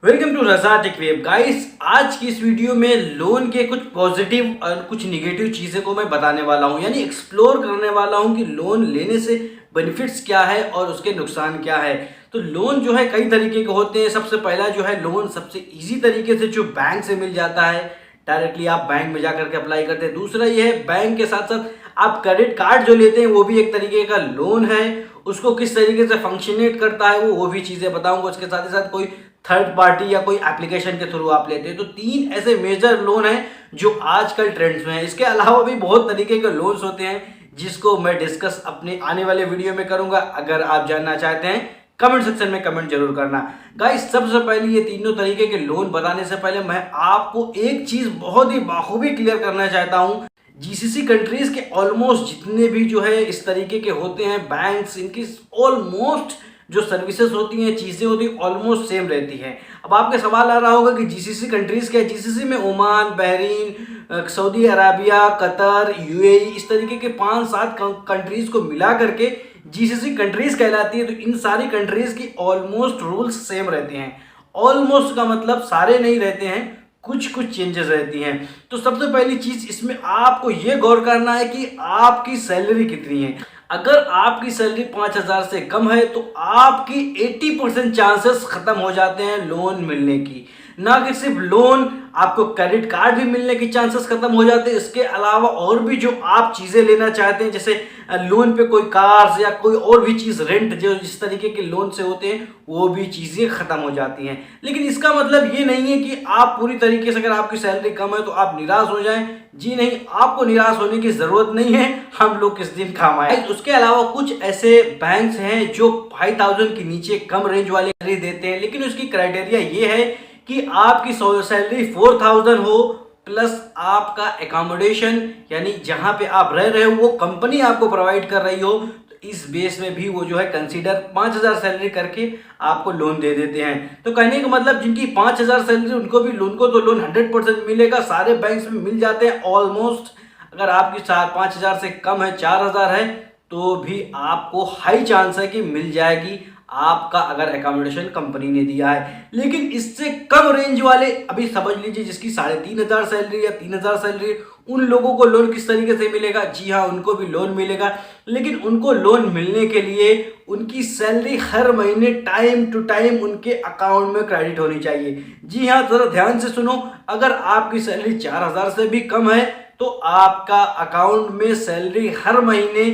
Welcome to Raza tech web guys. आज की इस वीडियो में लोन के कुछ पॉजिटिव और कुछ निगेटिव चीज़ें को मैं बताने वाला हूं, यानी एक्सप्लोर करने वाला हूं कि लोन लेने से बेनिफिट्स क्या है और उसके नुकसान क्या है। तो लोन जो है कई तरीके के होते हैं। सबसे पहला जो है लोन सबसे इजी तरीके से जो बैंक से मिल जाता है, डायरेक्टली आप बैंक में जाकर के अप्लाई करते हैं। दूसरा ये है बैंक के साथ साथ आप क्रेडिट कार्ड जो लेते हैं वो भी एक तरीके का लोन है। उसको किस तरीके से फंक्शनेट करता है वो भी चीज़ें बताऊंगा। उसके साथ ही साथ कोई थर्ड पार्टी या कोई एप्लीकेशन के थ्रू आप लेते हैं। तो तीन ऐसे मेजर लोन हैं जो आजकल ट्रेंड्स में है। इसके अलावा भी बहुत तरीके के लोन्स होते हैं जिसको मैं डिस्कस अपने आने वाले वीडियो में करूंगा। अगर आप जानना चाहते हैं कमेंट सेक्शन में कमेंट जरूर करना। गाइस, सबसे पहले ये तीनों तरीके के लोन बताने से पहले मैं आपको एक चीज बहुत ही बाखूबी क्लियर करना चाहता हूं। जीसीसी कंट्रीज के ऑलमोस्ट जितने भी जो है इस तरीके के होते हैं बैंक्स, इनकी ऑलमोस्ट जो सर्विसेज होती हैं, चीज़ें होती हैं, ऑलमोस्ट सेम रहती हैं। अब आपके सवाल आ रहा होगा कि जीसीसी कंट्रीज क्या है। जीसीसी में Oman, Bahrain, Saudi Arabia, Qatar, UAE, इस तरीके के 5-7 कंट्रीज को मिला करके जीसीसी कंट्रीज कहलाती है। तो इन सारी कंट्रीज की ऑलमोस्ट रूल्स सेम रहते हैं। ऑलमोस्ट का मतलब सारे नहीं रहते हैं, कुछ कुछ चेंजेस रहती हैं। तो सबसे पहली चीज इसमें आपको यह गौर करना है कि आपकी सैलरी कितनी है। अगर आपकी सैलरी 5,000 से कम है तो आपकी 80% चांसेस खत्म हो जाते हैं लोन मिलने की। ना कि सिर्फ लोन, आपको क्रेडिट कार्ड भी मिलने की चांसेस खत्म हो जाते हैं। इसके अलावा और भी जो आप चीजें लेना चाहते हैं, जैसे लोन पे कोई कार्स या कोई और भी चीज, रेंट, जो जिस तरीके के लोन से होते हैं वो भी चीजें खत्म हो जाती हैं। लेकिन इसका मतलब ये नहीं है कि आप पूरी तरीके से, अगर आपकी सैलरी कम है तो आप निराश हो जाएं। जी नहीं, आपको निराश होने की जरूरत नहीं है। हम लोग किस दिन काम आए। उसके अलावा कुछ ऐसे बैंक्स हैं जो 5,000 के नीचे कम रेंज वाले देते हैं, लेकिन उसकी क्राइटेरिया ये है कि आपकी सैलरी 4,000 हो प्लस आपका एकोमोडेशन, यानी जहां पे आप रह रहे हो वो कंपनी आपको प्रोवाइड कर रही हो। तो इस बेस में भी वो जो है कंसीडर 5,000 सैलरी करके आपको लोन दे देते हैं। तो कहने का मतलब जिनकी 5,000 सैलरी उनको भी लोन, को तो लोन 100% मिलेगा। सारे बैंक्स में मिल जाते हैं ऑलमोस्ट। अगर आपकी 5,000 से कम है, 4,000 है, तो भी आपको हाई चांस है कि मिल जाएगी, आपका अगर एकोमोडेशन कंपनी ने दिया है। लेकिन इससे कम रेंज वाले, अभी समझ लीजिए जिसकी 3,500 सैलरी या 3,000 सैलरी, उन लोगों को लोन किस तरीके से मिलेगा। जी हाँ, उनको भी लोन मिलेगा, लेकिन उनको लोन मिलने के लिए उनकी सैलरी हर महीने टाइम टू टाइम उनके अकाउंट में क्रेडिट होनी चाहिए। जी हाँ, जरा ध्यान से सुनो। अगर आपकी सैलरी 4,000 से भी कम है तो आपका अकाउंट में सैलरी हर महीने,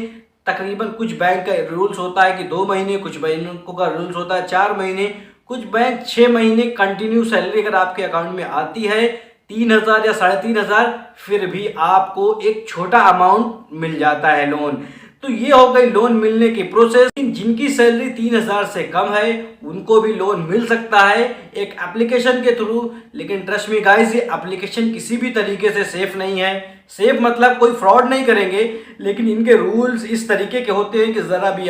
तकरीबन कुछ बैंक का रूल्स होता है कि 2 महीने, कुछ बैंकों का रूल्स होता है 4 महीने, कुछ बैंक 6 महीने कंटिन्यू सैलरी अगर आपके अकाउंट में आती है 3,000 या 3,500, फिर भी आपको एक छोटा अमाउंट मिल जाता है लोन। तो ये हो गई लोन मिलने की प्रोसेस। जिनकी सैलरी 3,000 से कम है उनको भी लोन मिल सकता है एक एप्लीकेशन के थ्रू। लेकिन ट्रस्ट मी गाइस, ये एप्लीकेशन किसी भी तरीके से सेफ नहीं है। सेफ मतलब कोई फ्रॉड नहीं करेंगे, लेकिन इनके रूल्स इस तरीके के होते हैं कि जरा सा भी